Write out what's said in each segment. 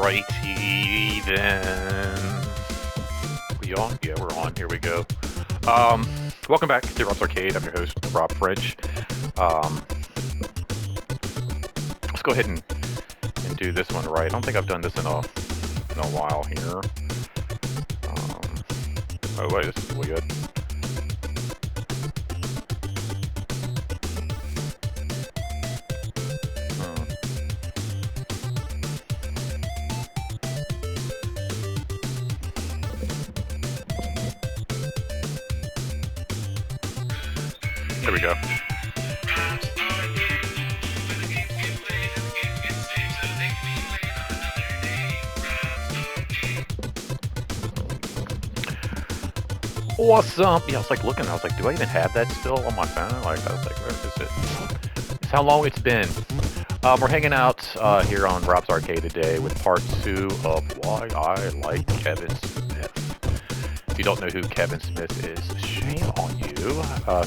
Alrighty then. We on? Yeah, we're on. Here we go. Welcome back to Rob's Arcade. I'm your host, Rob French. Let's go ahead and do this one right. I don't think I've done this in a while here. Oh wait, this is really good. There we go. What's up? Yeah, I was like looking. I was like, do I even have that still on my phone? Like, I was like, where is it? It's how long it's been. We're hanging out here on Rob's Arcade today with part 2 of Why I Like Kevin Smith. If you don't know who Kevin Smith is, shame on you.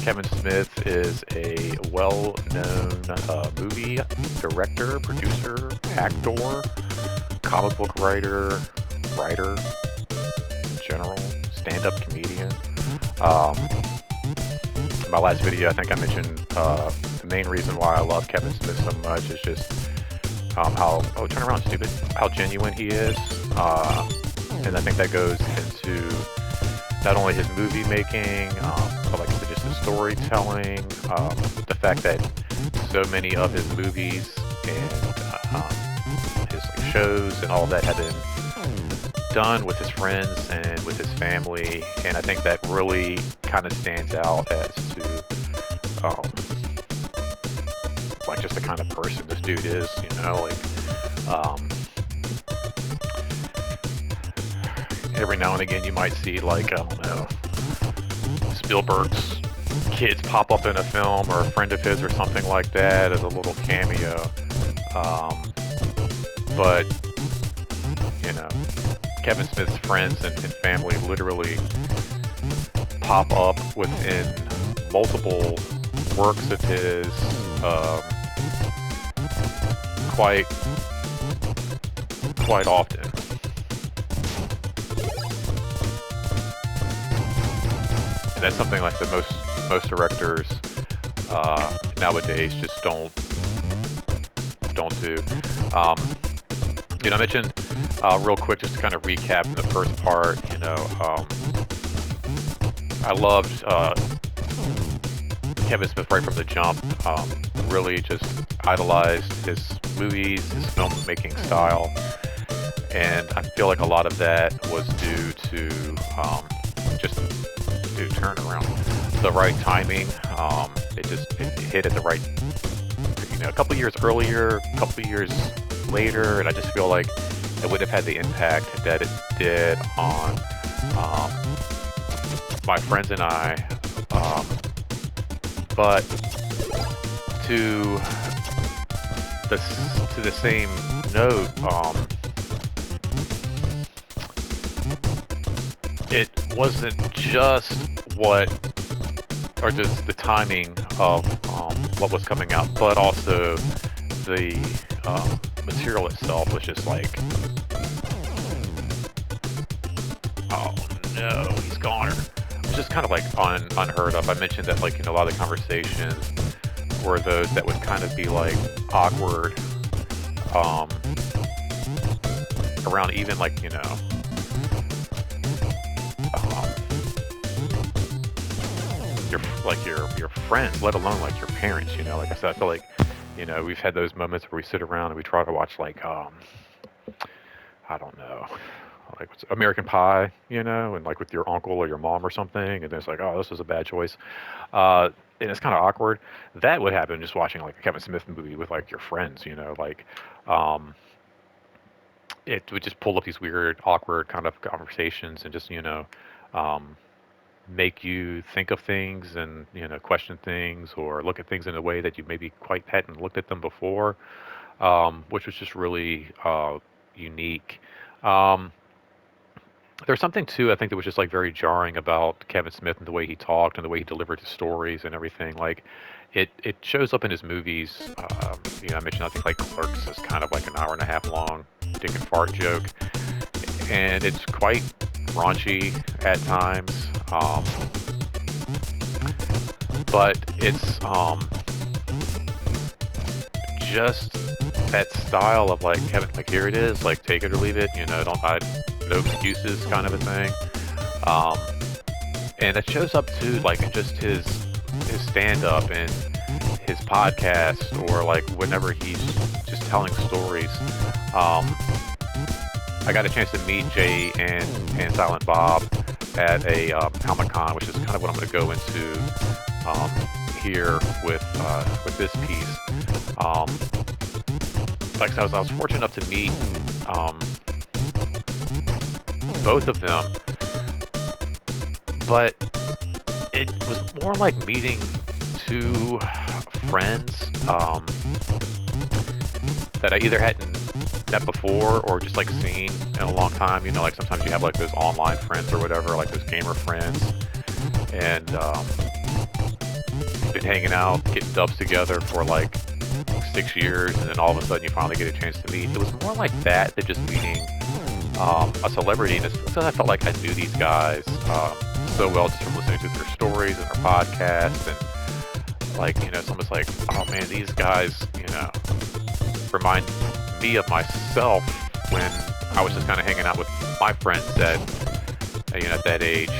Kevin Smith is a well-known movie director, producer, actor, comic book writer, in general, stand-up comedian. In my last video, I think I mentioned the main reason why I love Kevin Smith so much is just turn around, stupid, how genuine he is. And I think that goes into not only his movie making, but like just the storytelling, the fact that so many of his movies and his like, shows and all that have been done with his friends and with his family, and I think that really kind of stands out as to like just the kind of person this dude is, you know, like every now and again you might see like, I don't know, Spielberg's kids pop up in a film or a friend of his or something like that as a little cameo, but you know, Kevin Smith's friends and family literally pop up within multiple works of his quite often. And that's something like that most directors nowadays just don't do. You know, I mentioned real quick, just to kind of recap in the first part, you know, I loved Kevin Smith right from the jump. Really just idolized his movies, his filmmaking style, and I feel like a lot of that was due to turnaround, the right timing. It hit at the right, you know, a couple years earlier, a couple years later, and I just feel like it would have had the impact that it did on my friends and I. But to the same note, it wasn't just just the timing of what was coming out, but also the material itself was just like, oh no, he's gone. It's just kind of like unheard of. I mentioned that, like, you know, a lot of the conversations were those that would kind of be like awkward around even like, you know, your friends, let alone like your parents, you know. Like I said, I feel like, you know, we've had those moments where we sit around and we try to watch like I don't know, like what's American Pie, you know, and like with your uncle or your mom or something, and it's like, oh, this was a bad choice, and it's kind of awkward. That would happen just watching like a Kevin Smith movie with like your friends, you know, like it would just pull up these weird, awkward kind of conversations and just, you know, make you think of things and, you know, question things or look at things in a way that you maybe quite hadn't looked at them before, which was just really unique. There's something too, I think, that was just like very jarring about Kevin Smith and the way he talked and the way he delivered his stories and everything. Like, it shows up in his movies. You know, I mentioned, I think like Clerks is kind of like an hour and a half long. dick and fart joke, and it's quite raunchy at times. But it's just that style of like Kevin, like here it is, like take it or leave it, no excuses kind of a thing. Um, and it shows up to like in just his stand up and his podcast or like whenever he's just telling stories. I got a chance to meet Jay and Silent Bob at a Comic Con, which is kind of what I'm going to go into here with this piece. Like I was fortunate enough to meet both of them, but it was more like meeting two friends that I either hadn't met before or just like seen in a long time. Like sometimes you have like those online friends or whatever, like those gamer friends, and been hanging out, getting dubs together for like 6 years, and then all of a sudden you finally get a chance to meet. It was more like that than just meeting a celebrity. And so I felt like I knew these guys so well just from listening to their stories and their podcasts, and like it's almost like, oh man, these guys remind me of myself when I was just kind of hanging out with my friends at that age.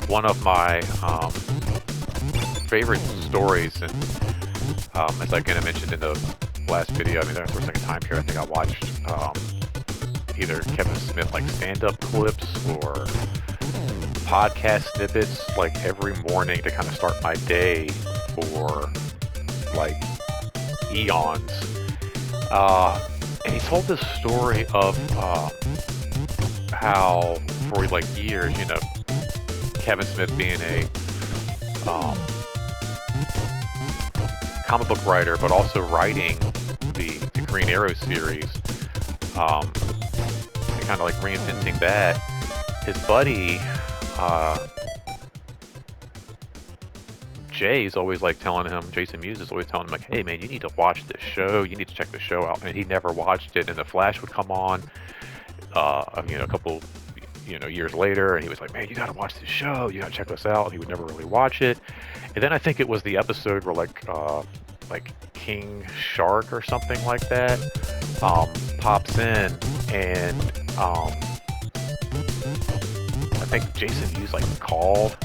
One of my favorite stories, and as I kind of mentioned in the last video, I mean, for a second time here, I think I watched either Kevin Smith like stand-up clips or podcast snippets like every morning to kind of start my day for like eons. And he told this story of how for like years, Kevin Smith being a comic book writer, but also writing the Green Arrow series, and kind of like reinventing that. His buddy Jay's always like telling him, Jason Mewes is always telling him like, hey man, you need to watch this show, you need to check the show out, and he never watched it. And The Flash would come on, a couple years later, and he was like, man, you gotta watch this show, you gotta check this out, and he would never really watch it. And then I think it was the episode where like King Shark or something like that pops in, and I think Jason Mewes like called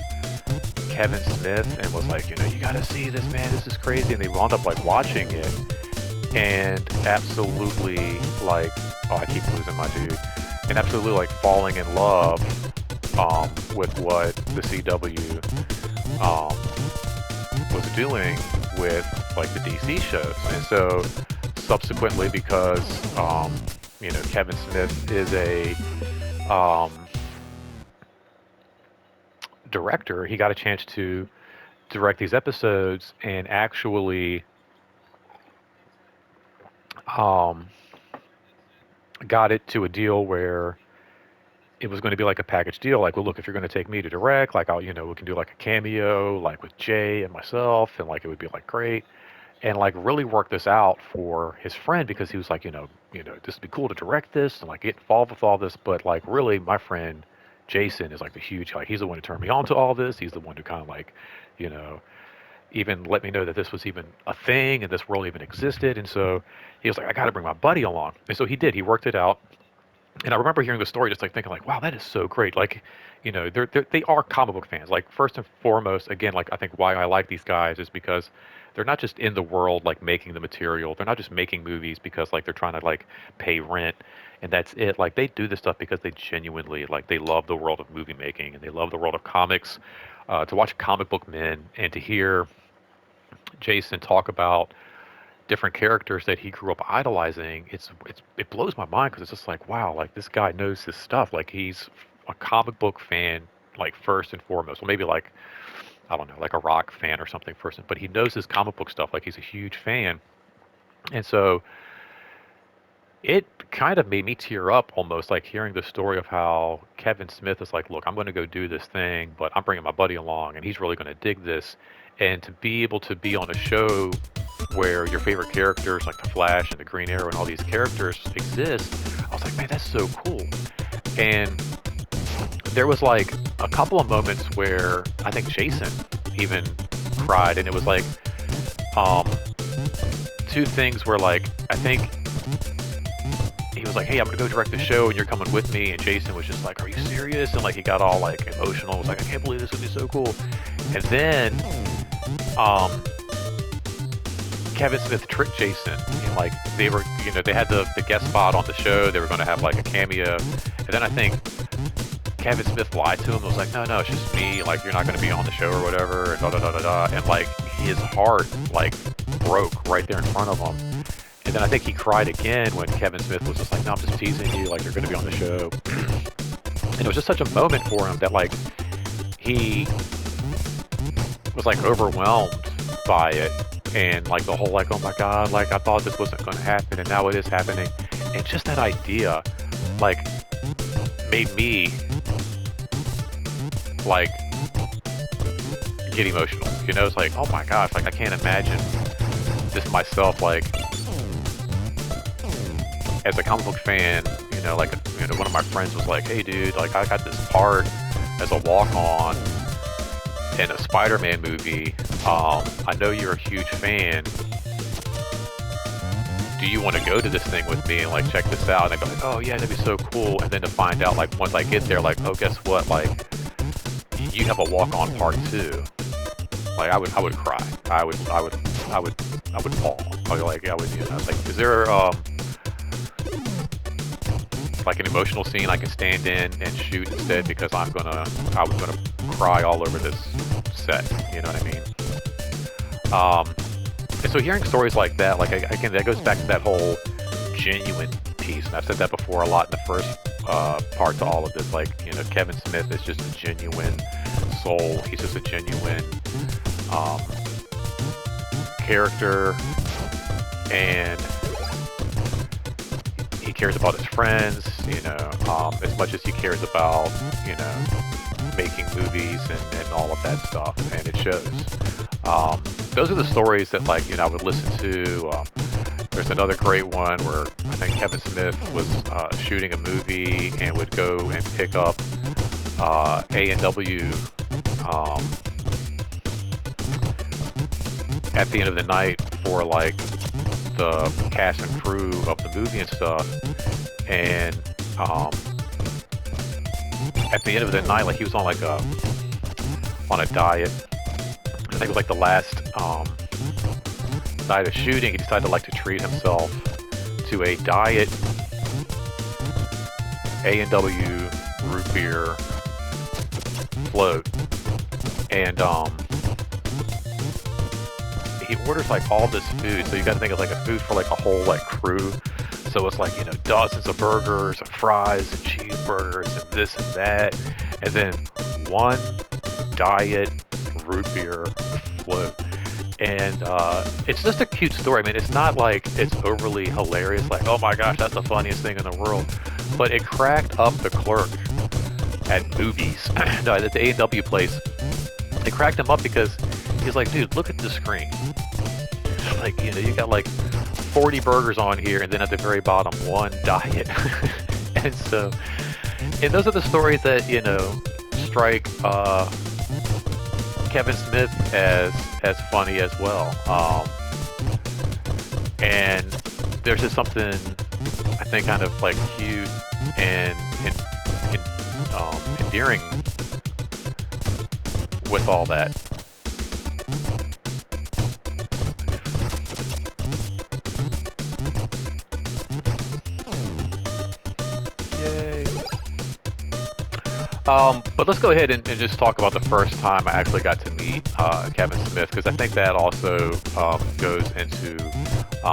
Kevin Smith and was like, you gotta see this, man, this is crazy. And they wound up like watching it and absolutely like, oh, I keep losing my dude, and absolutely like falling in love with what the CW was doing with like the DC shows. And so subsequently, because Kevin Smith is a director, he got a chance to direct these episodes and actually got it to a deal where it was going to be like a package deal. Like, well, look, if you're going to take me to direct, like, we can do like a cameo, like with Jay and myself, and like it would be like great, and like really work this out for his friend, because he was like, this would be cool to direct this and like get involved with all this, but like really, my friend Jason is like the huge, like he's the one who turned me on to all this. He's the one who kind of like, even let me know that this was even a thing and this world even existed. And so he was like, I got to bring my buddy along. And so he did. He worked it out. And I remember hearing the story, just like thinking like, wow, that is so great. Like, they are comic book fans. Like, first and foremost, again, like I think why I like these guys is because they're not just in the world like making the material. They're not just making movies because like they're trying to like pay rent and that's it. Like, they do this stuff because they genuinely like they love the world of movie making and they love the world of comics. To watch comic book men and to hear Jason talk about different characters that he grew up idolizing, it blows my mind, because it's just like, wow, like this guy knows his stuff. Like, he's a comic book fan, like first and foremost. Well, maybe like, I don't know, like a rock fan or something first, but he knows his comic book stuff. Like, he's a huge fan. And so it kind of made me tear up almost, like hearing the story of how Kevin Smith is like, look, I'm going to go do this thing, but I'm bringing my buddy along and he's really going to dig this. And to be able to be on a show where your favorite characters like the Flash and the Green Arrow and all these characters exist. I was like, man, that's so cool. And there was like a couple of moments where I think Jason even cried, and it was like two things where like I think he was like, hey, I'm gonna go direct the show and you're coming with me, and Jason was just like, are you serious? And like he got all like emotional, was like, I can't believe this would be so cool. And then Kevin Smith tricked Jason, and like they were, you know, they had the guest spot on the show, they were going to have like a cameo, and then I think Kevin Smith lied to him, was like, no, it's just me, like you're not going to be on the show or whatever, and and like his heart like broke right there in front of him. And then I think he cried again when Kevin Smith was just like, no, I'm just teasing you, like you're going to be on the show. And it was just such a moment for him that like he was like overwhelmed by it, and like the whole like, oh my god, like I thought this wasn't going to happen and now it is happening. And just that idea like made me like get emotional, you know. It's like, oh my gosh, like I can't imagine this myself, like as a comic book fan, you know, like, you know, one of my friends was like, hey dude, like I got this part as a walk-on in a Spider-Man movie. I know you're a huge fan. Do you want to go to this thing with me and like check this out? And I go like, oh yeah, that'd be so cool. And then to find out like once I get there, like, oh guess what? Like you have a walk-on part too. Like I would cry. I would fall. Like I would, you know, like is there like an emotional scene I can stand in and shoot instead, because I was gonna cry all over this set, you know what I mean? And so hearing stories like that, like again, that goes back to that whole genuine piece, and I've said that before a lot in the first part to all of this. Like, you know, Kevin Smith is just a genuine soul. He's just a genuine character, and he cares about his friends, you know, as much as he cares about, you know, making movies and all of that stuff, and it shows. Those are the stories that, like, you know, I would listen to. There's another great one where I think Kevin Smith was shooting a movie and would go and pick up A&W at the end of the night for like the cast and crew of the movie and stuff, and at the end of the night, like he was on like on a diet. I think it was like the last night of shooting. He decided to treat himself to a diet A&W root beer float, and he orders like all this food, so you got to think of like a food for like a whole like crew. So it's like, you know, dozens of burgers and fries and cheeseburgers and this and that, and then one diet root beer float. And it's just a cute story. I mean, it's not like it's overly hilarious, like, oh my gosh, that's the funniest thing in the world, but it cracked up the clerk at movies. No, at the A&W place, it cracked him up because he's like, dude, look at the screen. Like, you know, you got like 40 burgers on here, and then at the very bottom, one diet. And so, and those are the stories that, you know, strike Kevin Smith as funny as well. And there's just something, I think, kind of like cute and endearing with all that. Yay. But let's go ahead and just talk about the first time I actually got to meet Kevin Smith, because I think that also goes into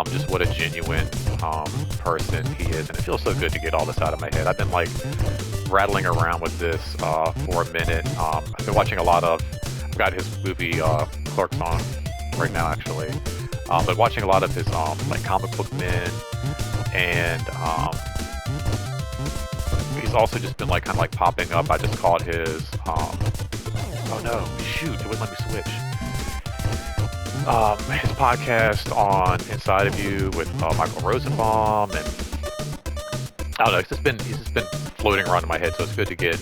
just what a genuine person he is, and it feels so good to get all this out of my head. I've been like rattling around with this for a minute. I've been watching a lot of, I've got his movie Clerks on right now actually, but watching a lot of his like comic book men, and he's also just been like kind of like popping up. I just caught his oh no, shoot, it wouldn't let me switch. his podcast on Inside of You with Michael Rosenbaum, and I don't know. He's just been floating around in my head, so it's good to get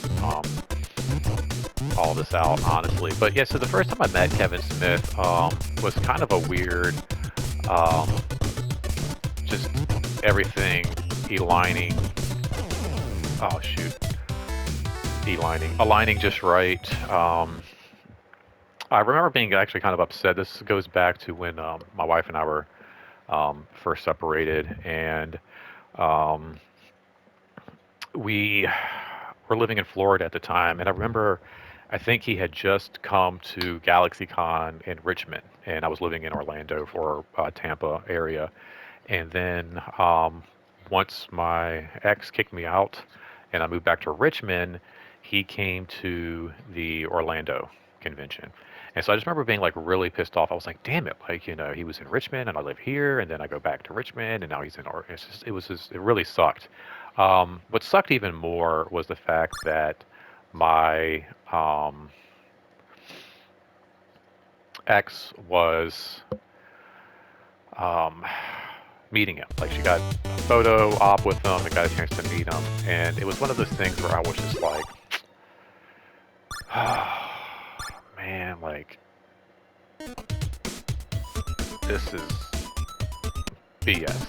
all this out, honestly. But yeah, so the first time I met Kevin Smith was kind of a weird, um, just everything aligning. Oh shoot, aligning just right. I remember being actually kind of upset. This goes back to when my wife and I were first separated, and um, we were living in Florida at the time. And I remember, I think he had just come to GalaxyCon in Richmond, and I was living in Orlando for Tampa area. And then once my ex kicked me out and I moved back to Richmond, he came to the Orlando convention. And so I just remember being like really pissed off. I was like, damn it, like, he was in Richmond and I live here, and then I go back to Richmond and now he's in it really sucked. What sucked even more was the fact that my ex was um, meeting him. Like, she got a photo op with him and got a chance to meet him. And it was one of those things where I was just like, man, like, this is BS.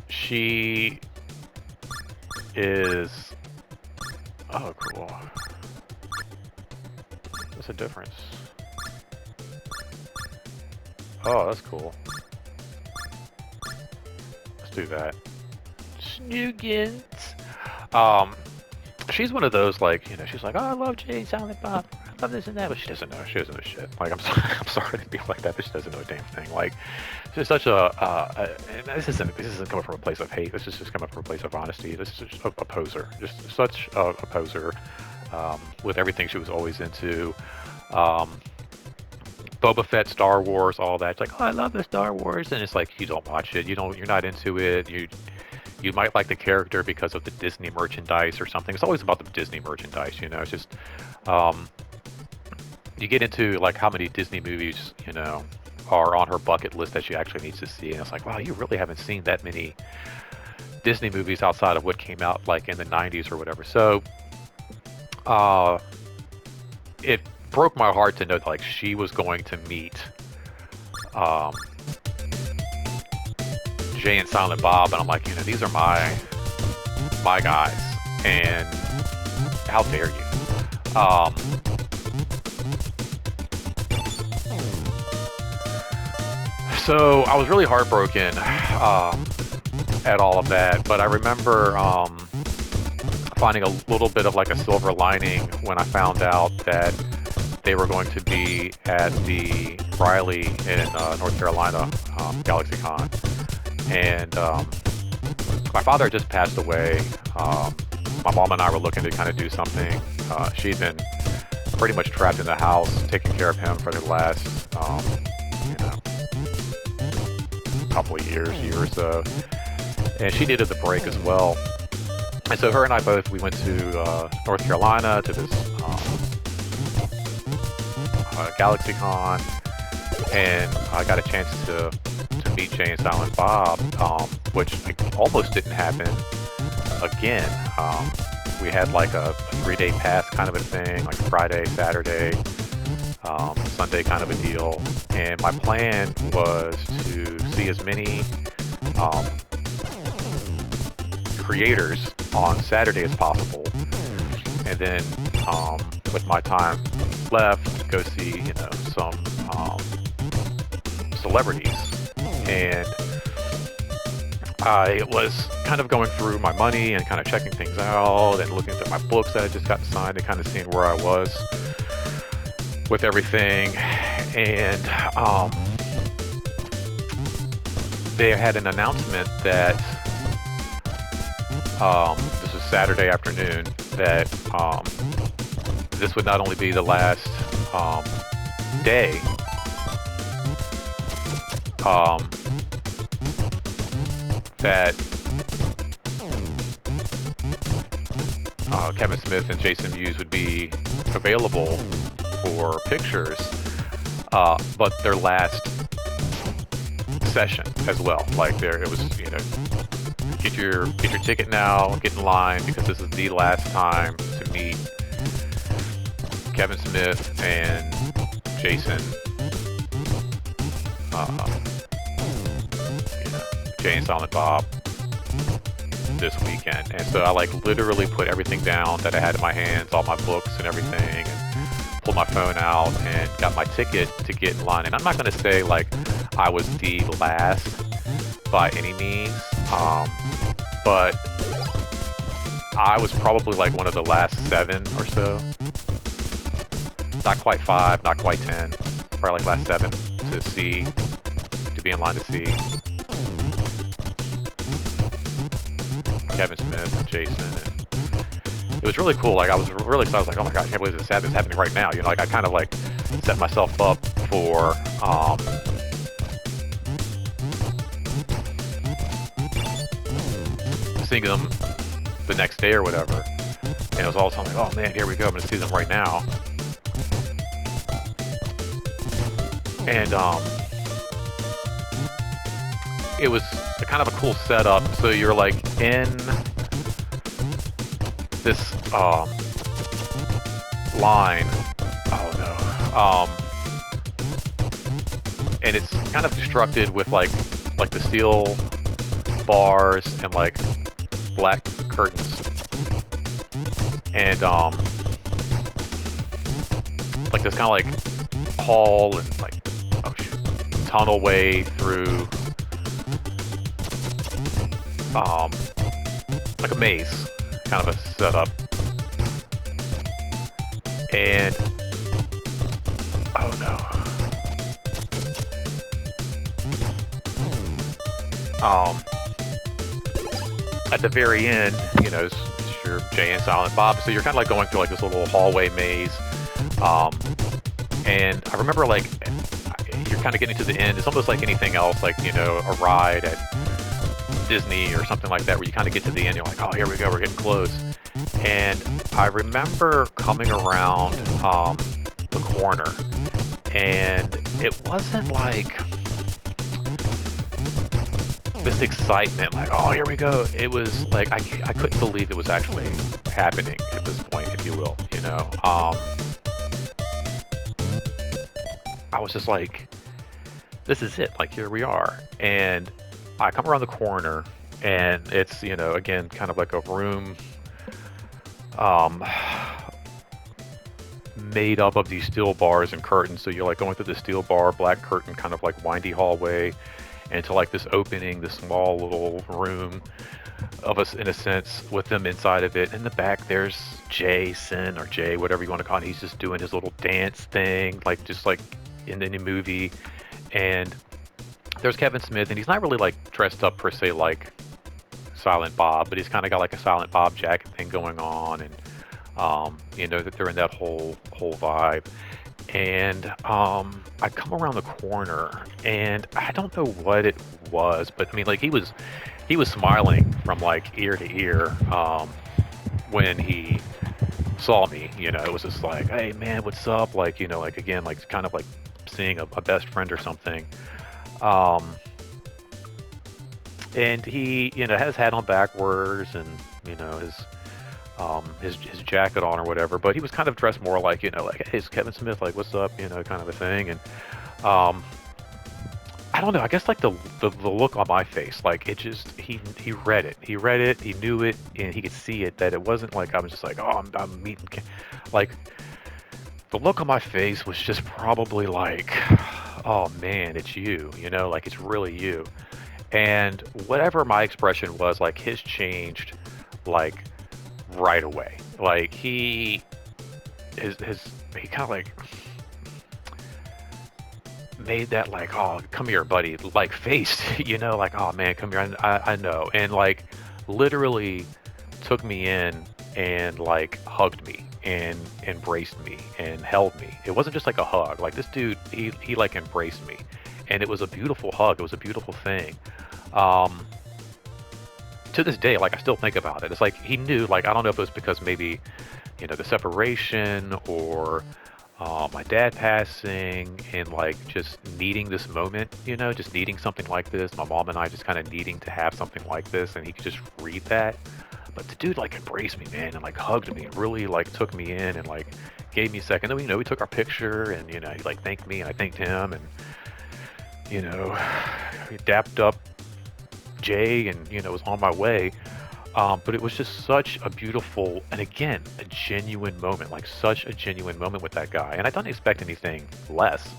She is, oh, cool. What's the difference? Oh, that's cool. Let's do that. Snoogans. She's one of those, like, she's like, oh, I love Jay Silent Bob. I love this and that, but she doesn't know. She doesn't know shit. Like, I'm sorry, I'm sorry to be like that, but she doesn't know a damn thing. Like, she's such and this isn't coming from a place of hate. This is just coming from a place of honesty. This is just a poser. Just such a poser with everything she was always into. Boba Fett, Star Wars, all that. It's like, oh, I love the Star Wars, and it's like, you don't watch it. You're not into it. You might like the character because of the Disney merchandise or something. It's always about the Disney merchandise, It's just, you get into like how many Disney movies, are on her bucket list that she actually needs to see, and it's like, wow, you really haven't seen that many Disney movies outside of what came out like in the '90s or whatever. So, it broke my heart to know that, like, she was going to meet Jay and Silent Bob, and I'm like, these are my guys, and how dare you? So I was really heartbroken at all of that, but I remember finding a little bit of like a silver lining when I found out that they were going to be at the Riley in North Carolina, GalaxyCon. And my father had just passed away. My mom and I were looking to kind of do something. She'd been pretty much trapped in the house, taking care of him for the last, couple of year or so. And she needed the break as well. And so her and I both, we went to North Carolina to this GalaxyCon, and I got a chance to meet Jay and Silent Bob, which almost didn't happen again. We had like a 3-day pass kind of a thing, like Friday, Saturday, Sunday kind of a deal. And my plan was to see as many creators on Saturday as possible, and then with my time left, go see some celebrities. And I was kind of going through my money and kind of checking things out and looking at my books that I just got signed and kind of seeing where I was with everything. And they had an announcement that this was Saturday afternoon, that this would not only be the last day that Kevin Smith and Jason Mewes would be available for pictures, but their last session as well. Like it was, get your ticket now, get in line because this is the last time to meet Kevin Smith and Jason, Jay and Silent Bob this weekend. And so I like literally put everything down that I had in my hands, all my books and everything, and pulled my phone out and got my ticket to get in line. And I'm not going to say like I was the last by any means, but I was probably like one of the last 7 or so. Not quite 5, not quite 10, probably like last 7 to be in line to see Kevin Smith and Jason. And it was really cool. Like I was really excited. I was like, oh my gosh, I can't believe this is happening right now. Like I kind of like set myself up for seeing them the next day or whatever. And it was all of a sudden like, oh man, here we go. I'm going to see them right now. And it was kind of a cool setup. So you're like in this line. Oh no. And it's kind of constructed with like the steel bars and like black curtains. And like this kind of like hall and like tunnel way through like a maze kind of a setup. And oh no. At the very end, it's your Jay and Silent Bob, so you're kind of like going through like this little hallway maze. And I remember like you're kind of getting to the end. It's almost like anything else, like a ride at Disney or something like that, where you kind of get to the end, you're like, oh, here we go, we're getting close. And I remember coming around the corner, and it wasn't like this excitement, like, oh, here we go. It was like I couldn't believe it was actually happening at this point, if you will. I was just like, this is it. Like, here we are. And I come around the corner, and it's, again, kind of like a room made up of these steel bars and curtains. So you're like going through the steel bar, black curtain, kind of like windy hallway, into like this opening, this small little room of us, in a sense, with them inside of it. In the back, there's Jason, or Jay, whatever you want to call it. He's just doing his little dance thing, like just like in any movie. And there's Kevin Smith, and he's not really like dressed up per se like Silent Bob, but he's kind of got like a Silent Bob jacket thing going on, and that they're in that whole vibe. And I come around the corner, and I don't know what it was, but I mean, like he was smiling from like ear to ear when he saw me. It was just like, hey man, what's up? Like, like again, like kind of like seeing a best friend or something. And he, had his hat on backwards, and his jacket on or whatever, but he was kind of dressed more like, like, hey, it's Kevin Smith, like, what's up, kind of a thing. And I don't know, I guess like the look on my face, like it just, he read it, he knew it, and he could see it, that it wasn't like I was just like, oh, I'm meeting, like the look on my face was just probably like, oh man, it's you, like it's really you. And whatever my expression was, like his changed like right away. Like he kind of like made that like, oh, come here, buddy, like face, like, oh man, come here, I know. And like literally took me in and like hugged me and embraced me and held me. It wasn't just like a hug. Like this dude, he like embraced me, and it was a beautiful hug. It was a beautiful thing. To this day, like I still think about it. It's like he knew, like I don't know if it was because maybe, the separation, or my dad passing and like just needing this moment, just needing something like this. My mom and I just kind of needing to have something like this, and he could just read that. But the dude like embraced me, man, and like hugged me and really like took me in and like gave me a second. Then we took our picture and he like thanked me and I thanked him and you know he dapped up Jay and was on my way. But it was just such a beautiful and again a genuine moment, like such a genuine moment with that guy. And I don't expect anything less.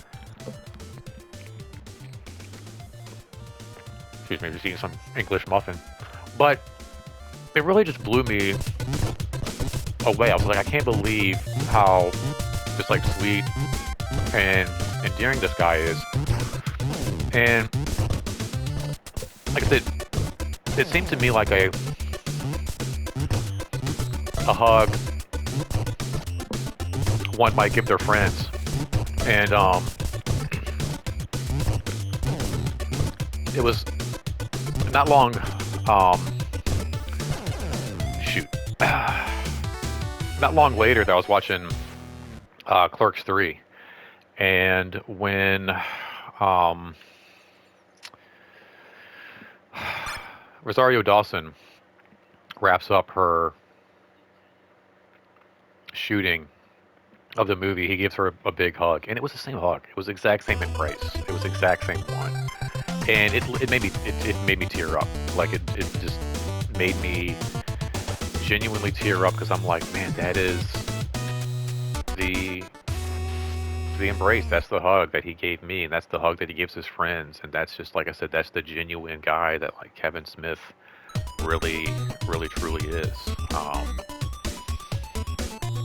Excuse me, just eating some English muffin. But it really just blew me away. I was like, I can't believe how just like sweet and endearing this guy is. And like I said, it seemed to me like a hug one might give their friends. And it was not long shoot not long later that I was watching Clerks 3, and when Rosario Dawson wraps up her shooting of the movie, he gives her a big hug, and it was the same hug. It was the exact same embrace. It was the exact same one, and it made me tear up. Like it just made me genuinely tear up because I'm like, man, that is the embrace. That's the hug that he gave me, and that's the hug that he gives his friends, and that's just like I said, that's the genuine guy that like Kevin Smith really, really, truly is.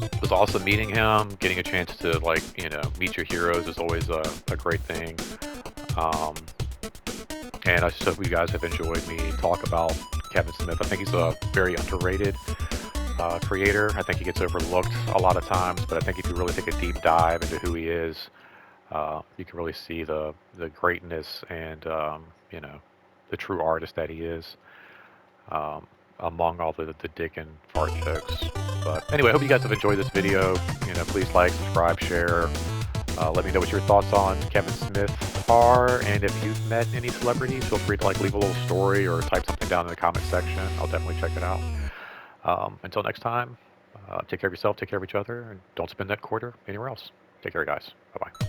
It was awesome meeting him. Getting a chance to like meet your heroes is always a great thing. And I just hope you guys have enjoyed me talk about Kevin Smith. I think he's a very underrated creator. I think he gets overlooked a lot of times, but I think if you really take a deep dive into who he is, you can really see the greatness and the true artist that he is. Among all the dick and fart jokes. But anyway, I hope you guys have enjoyed this video. Please like, subscribe, share. Let me know what your thoughts on Kevin Smith are, and if you've met any celebrities, feel free to like leave a little story or type something down in the comment section. I'll definitely check it out. Until next time, take care of yourself, take care of each other, and don't spend that quarter anywhere else. Take care, guys. Bye-bye.